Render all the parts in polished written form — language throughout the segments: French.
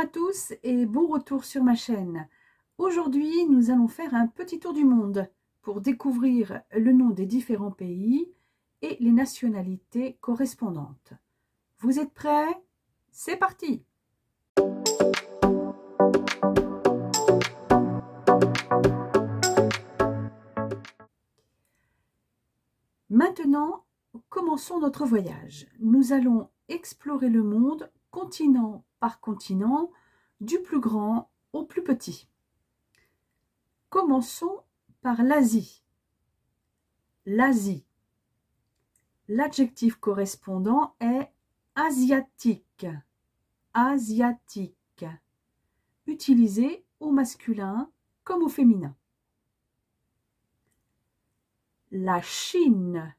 tous et bon retour sur ma chaîne. Aujourd'hui, nous allons faire un petit tour du monde pour découvrir le nom des différents pays et les nationalités correspondantes. Vous êtes prêts? C'est parti! Maintenant, commençons notre voyage. Nous allons explorer le monde continent par continent, du plus grand au plus petit. Commençons par l'Asie. L'Asie. L'adjectif correspondant est asiatique. Asiatique. Utilisé au masculin comme au féminin. La Chine.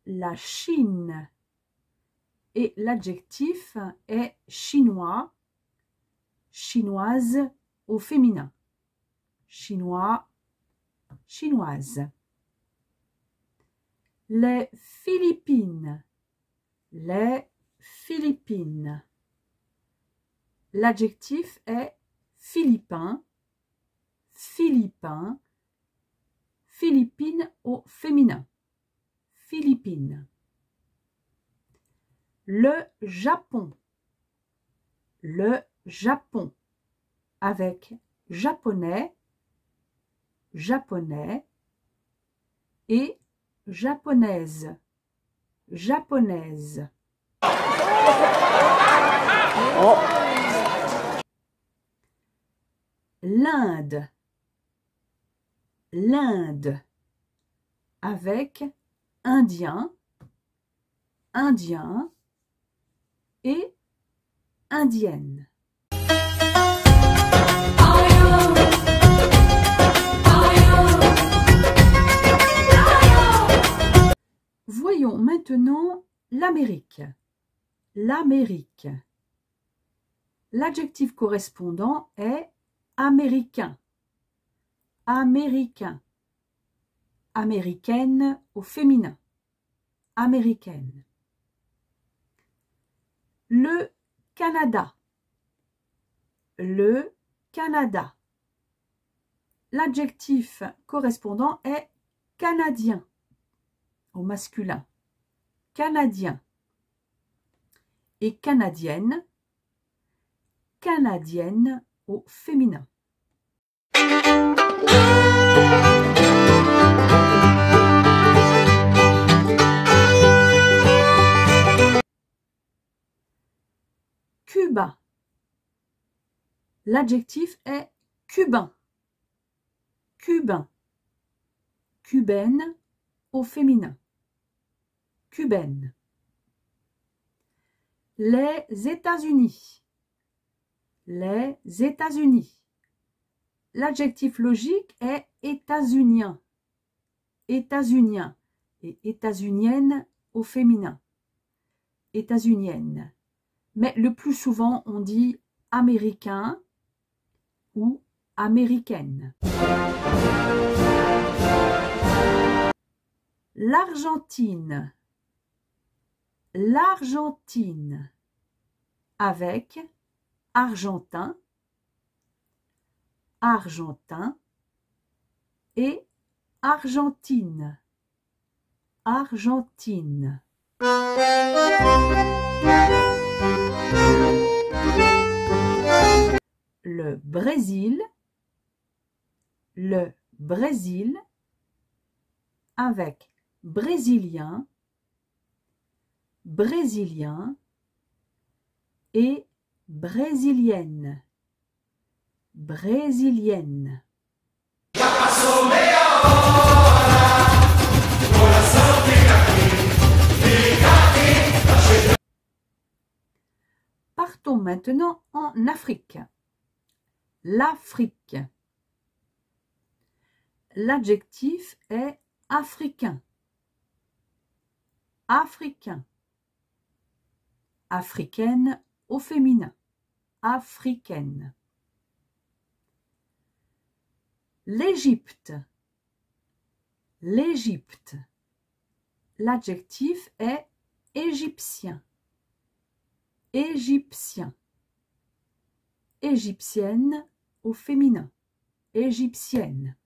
La Chine. Et l'adjectif est chinois, chinoise au féminin. Chinois, chinoise. Les Philippines. Les Philippines. L'adjectif est philippin, philippin, Philippines au féminin. Philippines. Le Japon. Le Japon. Avec japonais, japonais et japonaise. Japonaise. L'Inde. L'Inde. Avec indien, indien et indienne. Voyons maintenant l'Amérique. L'Amérique. L'adjectif correspondant est américain. Américain. Américaine au féminin. Américaine. Le Canada. Le Canada. L'adjectif correspondant est canadien au masculin. Canadien. Et canadienne. Canadienne au féminin. Cuba. L'adjectif est cubain. Cubain. Cubaine au féminin. Cubaine. Les États-Unis. Les États-Unis. L'adjectif logique est états-unien. États-unien et états-unienne au féminin. États-unienne. Mais le plus souvent, on dit américain ou américaine. L'Argentine. L'Argentine. Avec argentin, argentin et Argentine. Argentine. Le Brésil. Le Brésil avec brésilien, brésilien et brésilienne. Brésilienne. Partons maintenant en Afrique. L'Afrique. L'adjectif est africain. Africain. Africaine au féminin. Africaine. L'Égypte. L'Égypte. L'adjectif est égyptien. Égyptien. égyptienne au féminin, égyptienne.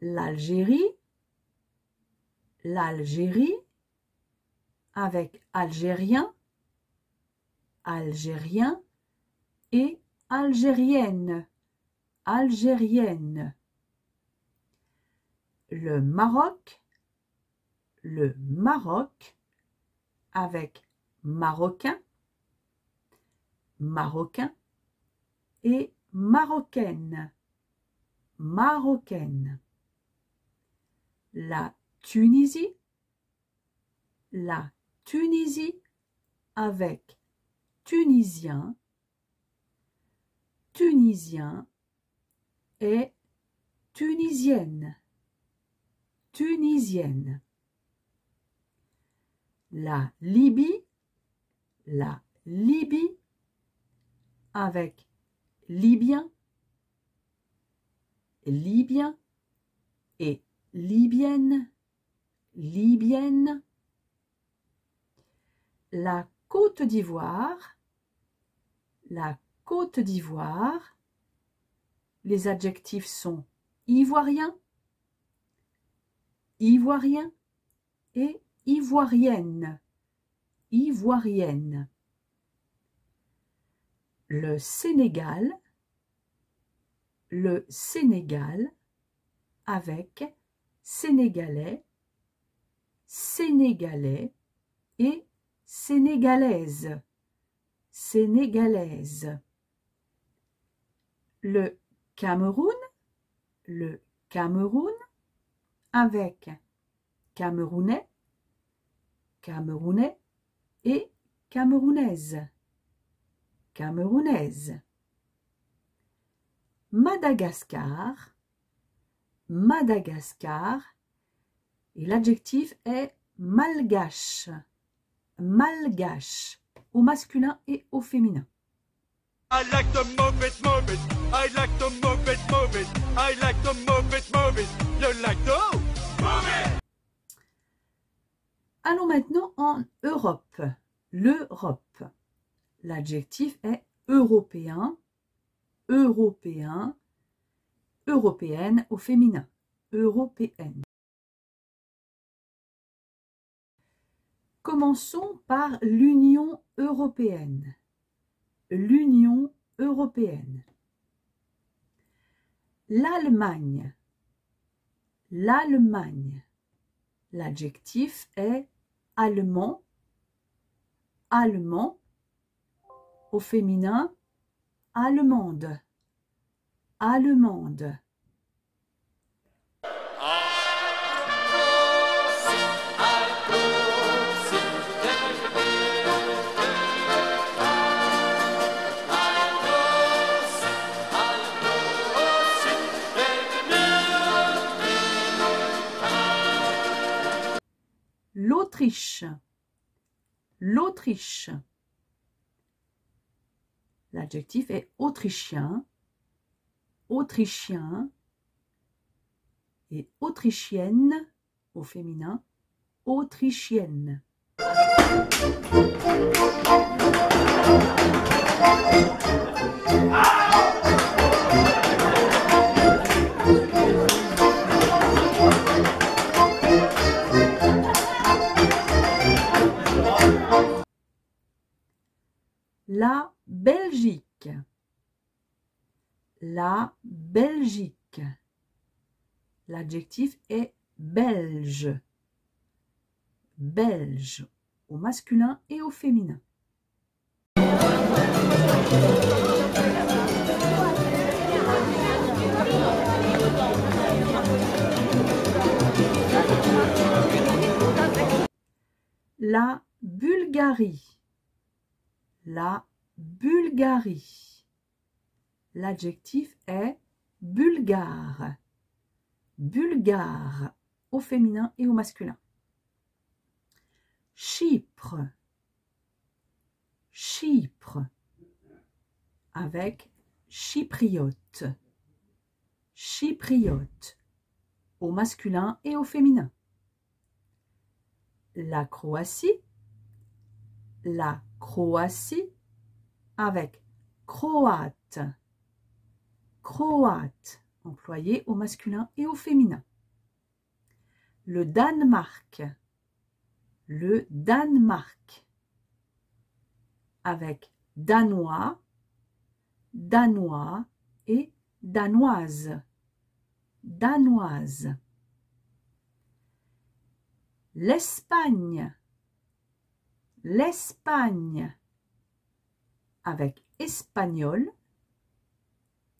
L'Algérie, l'Algérie, avec algérien, algérien et algérienne, algérienne. Le Maroc, avec marocain, marocain et marocaine, marocaine. La Tunisie, avec tunisien, tunisien et tunisienne, tunisienne. La Libye, avec libyen, libyen et libyenne, libyenne. La Côte d'Ivoire, les adjectifs sont ivoirien, ivoirien et ivoirienne, ivoirienne. Le Sénégal, avec sénégalais, sénégalais et sénégalaise, sénégalaise. Le Cameroun, avec camerounais, camerounais et camerounaise, camerounaise. Madagascar, et l'adjectif est malgache, malgache, au masculin et au féminin. I like to move it, move it. I like to move it, move it. I like to move it, move it. You like to move it. Allons maintenant en Europe, l'Europe. L'adjectif est européen, européen, européenne au féminin, européenne. Commençons par l'Union européenne. L'Union européenne. L'Allemagne. L'Allemagne. L'adjectif est allemand, allemand, au féminin, allemande, allemande. L'Autriche, l'Autriche. L'adjectif est autrichien, autrichien et autrichienne au féminin, autrichienne. La Belgique. La Belgique. L'adjectif est belge. Belge, au masculin et au féminin. La Bulgarie. La Bulgarie. L'adjectif est bulgare. Bulgare, au féminin et au masculin. Chypre. Chypre, avec chypriote. Chypriote, au masculin et au féminin. La Croatie. La Croatie, avec croate, croate, employé au masculin et au féminin. Le Danemark, le Danemark, avec danois, danois et danoise, danoise. L'Espagne, l'Espagne, avec espagnol,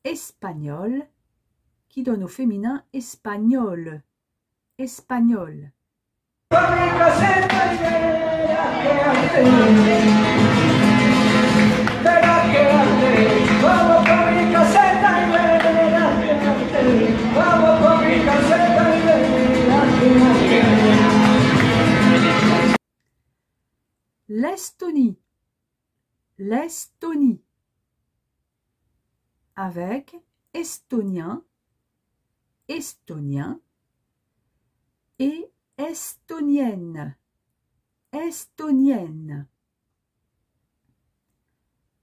espagnol, qui donne au féminin espagnol, espagnol. L'Estonie, l'Estonie, avec estonien, estonien et estonienne, estonienne.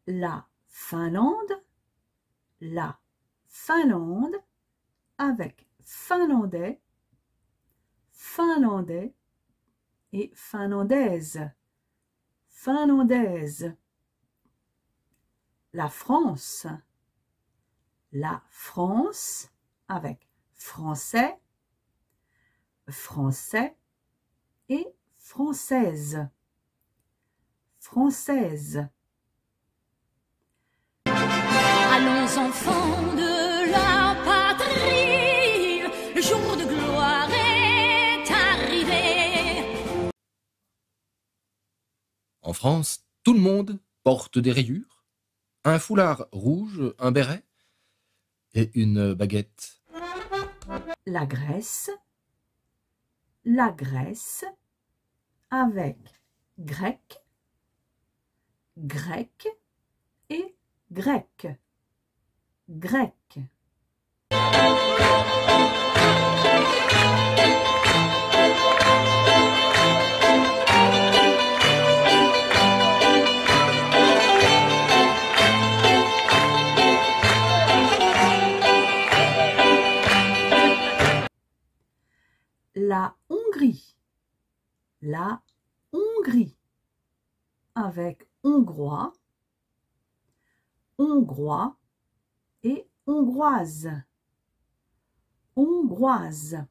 La Finlande, avec finlandais, finlandais et finlandaise, finlandaise. La France avec français, français et française, française. Allons enfants de la patrie, le jour de gloire est arrivé. En France, tout le monde porte des rayures, un foulard rouge, un béret et une baguette. La Grèce, avec grec, grec et grec, grec. La Hongrie, avec hongrois, hongrois et hongroise, hongroise.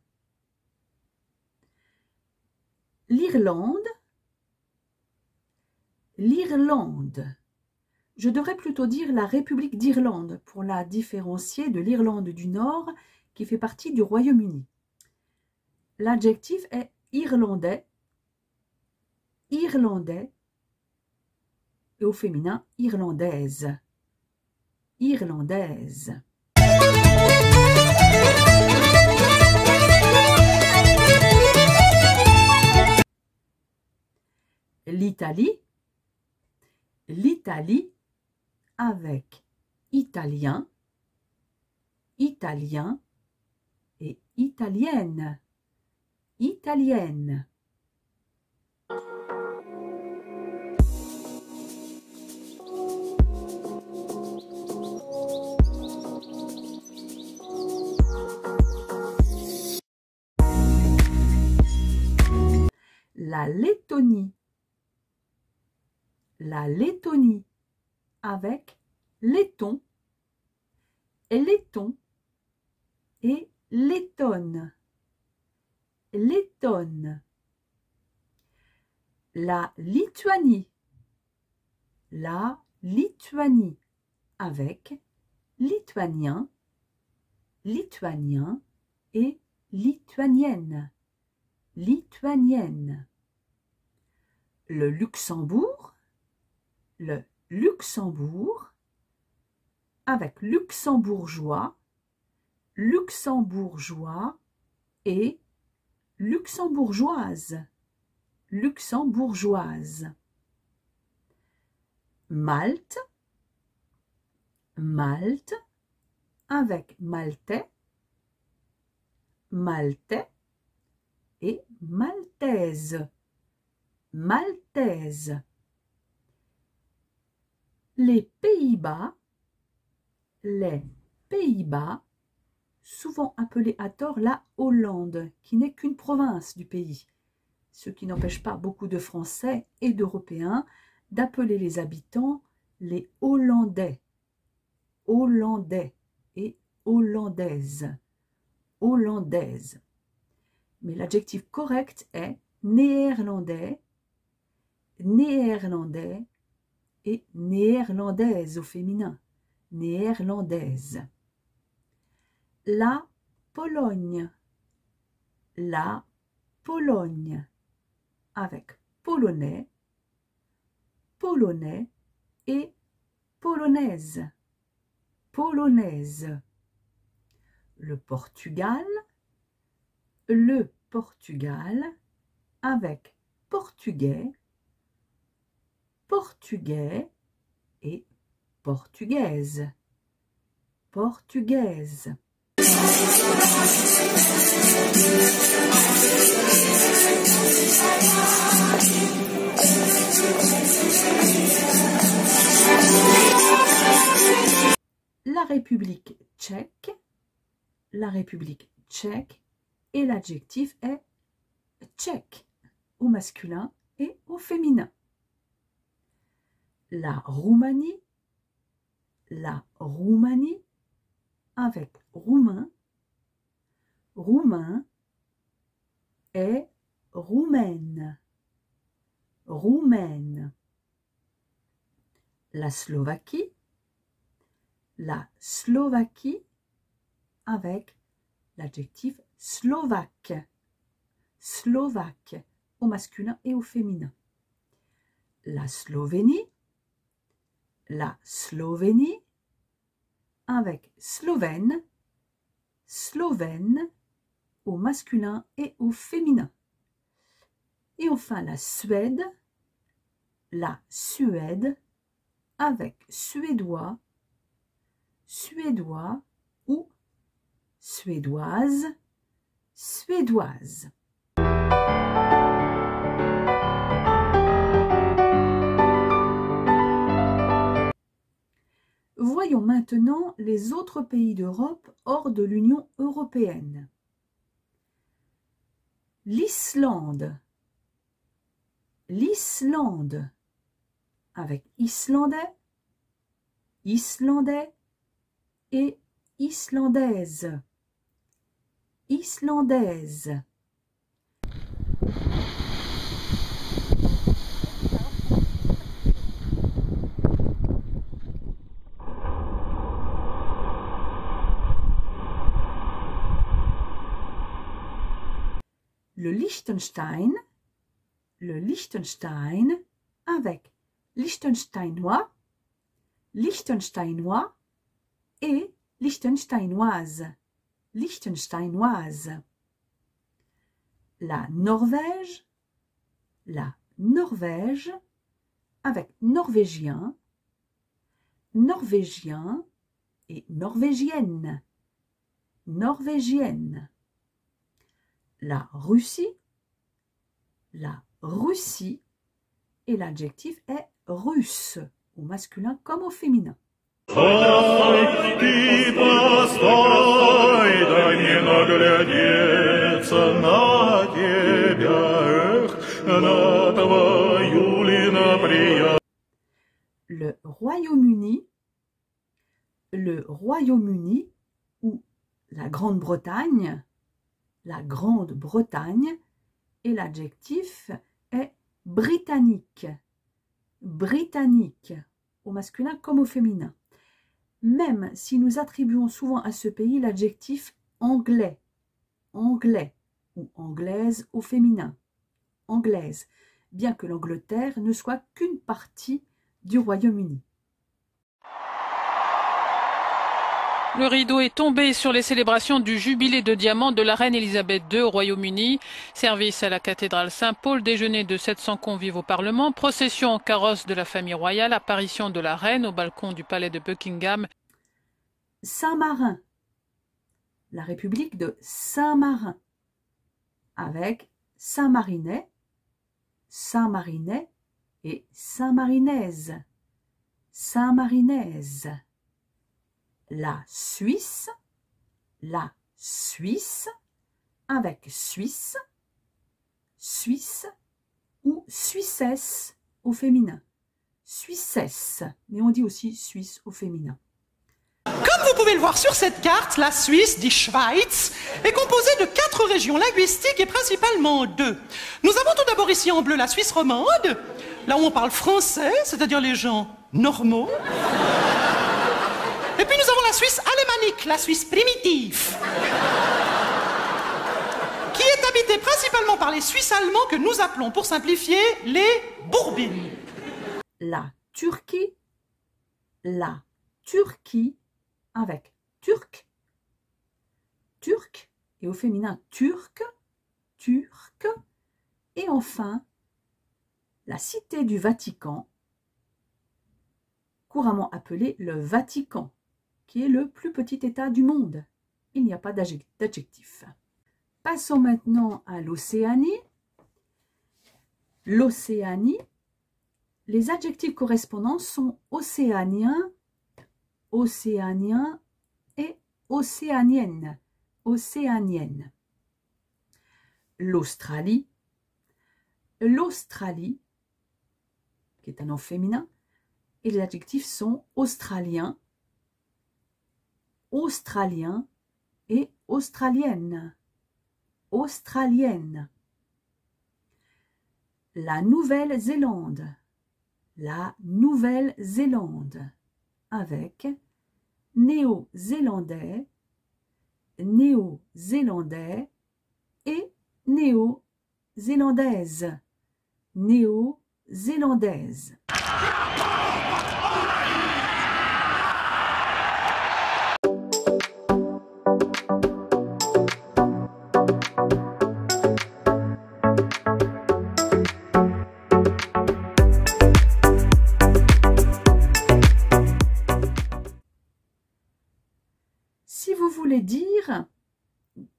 L'Irlande, je devrais plutôt dire la République d'Irlande pour la différencier de l'Irlande du Nord qui fait partie du Royaume-Uni. L'adjectif est irlandais, irlandais et au féminin irlandaise, irlandaise. L'Italie, avec italien, italien et italienne, italienne. La Lettonie, avec laiton, laiton et lettonne, lettonne. La Lituanie, avec lituanien, lituanien et lituanienne, lituanienne. Le Luxembourg, avec luxembourgeois, luxembourgeois et luxembourgeoise, luxembourgeoise. Malte, avec maltais, maltais et maltaise, maltaise. Les Pays-Bas, les Pays-Bas, souvent appelée à tort la Hollande, qui n'est qu'une province du pays, ce qui n'empêche pas beaucoup de Français et d'Européens d'appeler les habitants les Hollandais, Hollandais et Hollandaises, Hollandaises. Mais l'adjectif correct est néerlandais, néerlandais et néerlandaise au féminin, néerlandaise. La Pologne, la Pologne, avec polonais, polonais et polonaise, polonaise. Le Portugal avec portugais, portugais et portugaise, portugaise. La République tchèque, et l'adjectif est tchèque au masculin et au féminin. La Roumanie avec roumain, roumain et roumaine, roumaine. La Slovaquie avec l'adjectif slovaque, slovaque au masculin et au féminin. La Slovénie avec slovène, slovène au masculin et au féminin. Et enfin la Suède avec suédois, suédois ou suédoise, suédoise. Voyons maintenant les autres pays d'Europe hors de l'Union européenne. L'Islande, avec islandais, islandais et islandaise, islandaise. Le Liechtenstein avec liechtensteinois, liechtensteinois et liechtensteinoise, liechtensteinoise. La Norvège avec norvégien, norvégien et norvégienne, norvégienne. La Russie et l'adjectif est russe au masculin comme au féminin. Le Royaume-Uni ou la Grande-Bretagne, et l'adjectif est britannique, britannique au masculin comme au féminin. Même si nous attribuons souvent à ce pays l'adjectif anglais, anglais ou anglaise au féminin, anglaise, bien que l'Angleterre ne soit qu'une partie du Royaume-Uni. Le rideau est tombé sur les célébrations du jubilé de diamant de la reine Elisabeth II au Royaume-Uni. Service à la cathédrale Saint-Paul, déjeuner de 700 convives au Parlement, procession en carrosse de la famille royale, apparition de la reine au balcon du palais de Buckingham. Saint-Marin, la République de Saint-Marin, avec Saint-Marinais, Saint-Marinais et Saint-Marinaise, Saint-Marinaise. la Suisse, avec Suisse, Suisse ou Suissesse au féminin. Suissesse, mais on dit aussi Suisse au féminin. Comme vous pouvez le voir sur cette carte, la Suisse, die Schweiz, est composée de 4 régions linguistiques et principalement 2. Nous avons tout d'abord ici en bleu la Suisse romande, là où on parle français, c'est-à-dire les gens normaux. Et puis nous avons la Suisse alémanique, la Suisse primitive, qui est habitée principalement par les Suisses allemands que nous appelons, pour simplifier, les Bourbines. La Turquie avec turc, et au féminin turc, et enfin la cité du Vatican, couramment appelée le Vatican, qui est le plus petit État du monde. Il n'y a pas d'adjectif. Passons maintenant à l'Océanie. L'Océanie, les adjectifs correspondants sont océanien, océanien et océanienne, océanienne. L'Australie, l'Australie, qui est un nom féminin, et les adjectifs sont australien, australien et australienne, australienne. La Nouvelle-Zélande, la Nouvelle-Zélande, avec néo-zélandais, néo-zélandais et néo-zélandaise, néo-zélandaise. Si vous voulez dire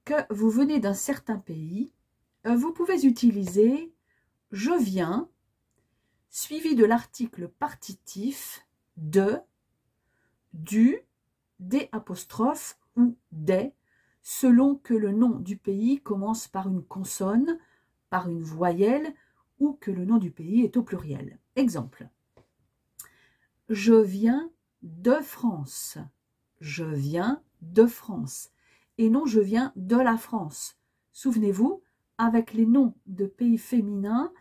que vous venez d'un certain pays, vous pouvez utiliser « je viens » suivi de l'article partitif « de », « du », « des apostrophes » ou « des », selon que le nom du pays commence par une consonne, par une voyelle ou que le nom du pays est au pluriel. Exemple. Je viens de France. Je viens de France. Et non, je viens de la France. Souvenez-vous, avec les noms de pays féminins,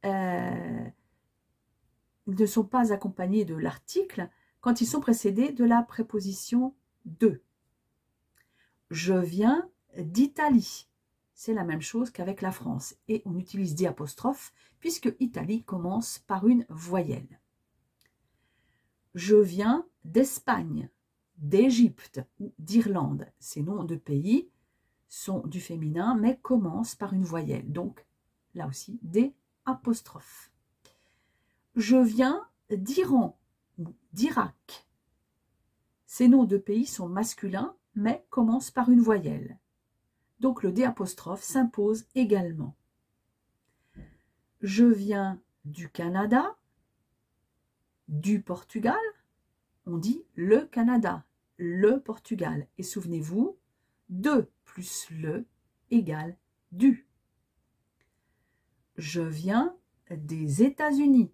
ils ne sont pas accompagnés de l'article quand ils sont précédés de la préposition de. Je viens d'Italie. C'est la même chose qu'avec la France. Et on utilise diapostrophe puisque Italie commence par une voyelle. Je viens d'Espagne, d'Égypte ou d'Irlande. Ces noms de pays sont du féminin mais commencent par une voyelle. Donc, là aussi, des apostrophes. Je viens d'Iran ou d'Irak. Ces noms de pays sont masculins mais commencent par une voyelle. Donc, le D' s'impose également. Je viens du Canada, du Portugal. On dit le Canada, le Portugal. Et souvenez-vous, de plus le égale du. Je viens des États-Unis,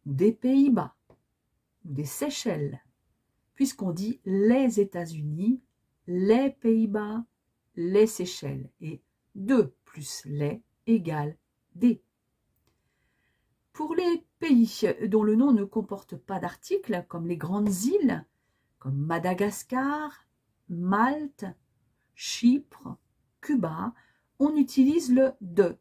des Pays-Bas, des Seychelles, puisqu'on dit les États-Unis, les Pays-Bas, les Seychelles. Et 2 plus les égale des. Pour les pays dont le nom ne comporte pas d'article, comme les grandes îles, comme Madagascar, Malte, Chypre, Cuba, on utilise le « de ».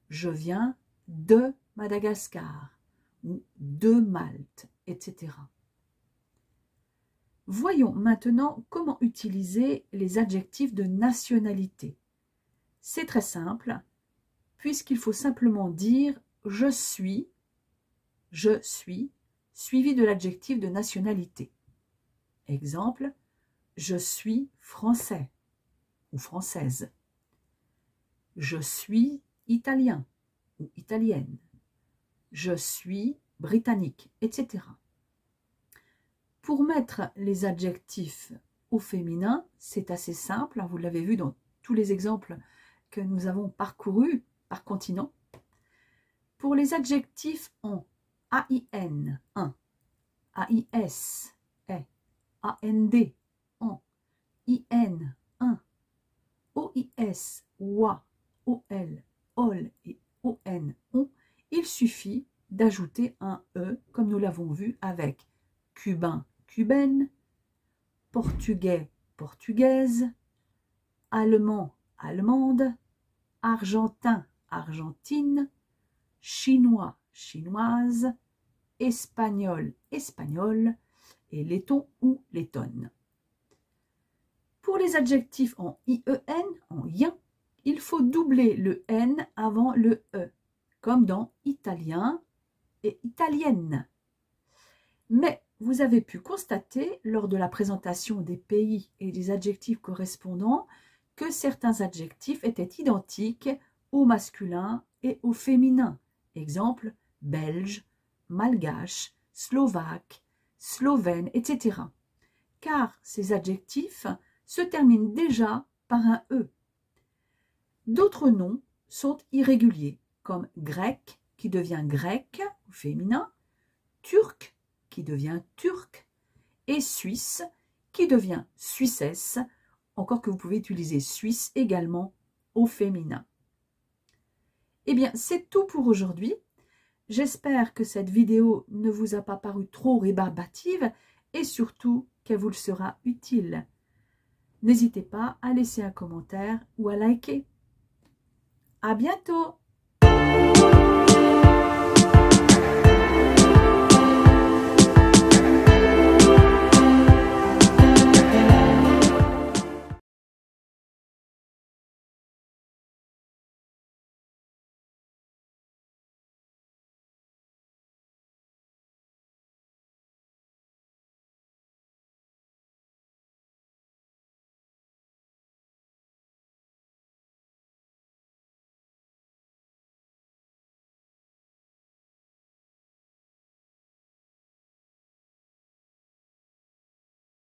Je viens de Madagascar ou de Malte, etc. Voyons maintenant comment utiliser les adjectifs de nationalité. C'est très simple, puisqu'il faut simplement dire « je suis », suivi de l'adjectif de nationalité. Exemple, je suis français ou française. Je suis italien ou italienne. Je suis britannique, etc. Pour mettre les adjectifs au féminin, c'est assez simple, hein, vous l'avez vu dans tous les exemples que nous avons parcourus par continent. Pour les adjectifs en AIN, 1, AIS, AND, en, IN, 1, OIS, OA, OL, OL et ON, on, il suffit d'ajouter un E, comme nous l'avons vu avec cubain, cubaine, portugais, portugaise, allemand, allemande, argentin, argentine, chinois, chinoise, espagnol, espagnol et letton ou lettonne. Pour les adjectifs en IEN, en ien, il faut doubler le N avant le E, comme dans italien et italienne. Mais vous avez pu constater lors de la présentation des pays et des adjectifs correspondants que certains adjectifs étaient identiques au masculin et au féminin. Exemple, belge, malgache, slovaque, slovène, etc. Car ces adjectifs se terminent déjà par un E. D'autres noms sont irréguliers, comme grec qui devient grec au féminin, turc qui devient turc et suisse qui devient suissesse, encore que vous pouvez utiliser suisse également au féminin. Eh bien, c'est tout pour aujourd'hui. J'espère que cette vidéo ne vous a pas paru trop rébarbative et surtout qu'elle vous sera utile. N'hésitez pas à laisser un commentaire ou à liker. À bientôt!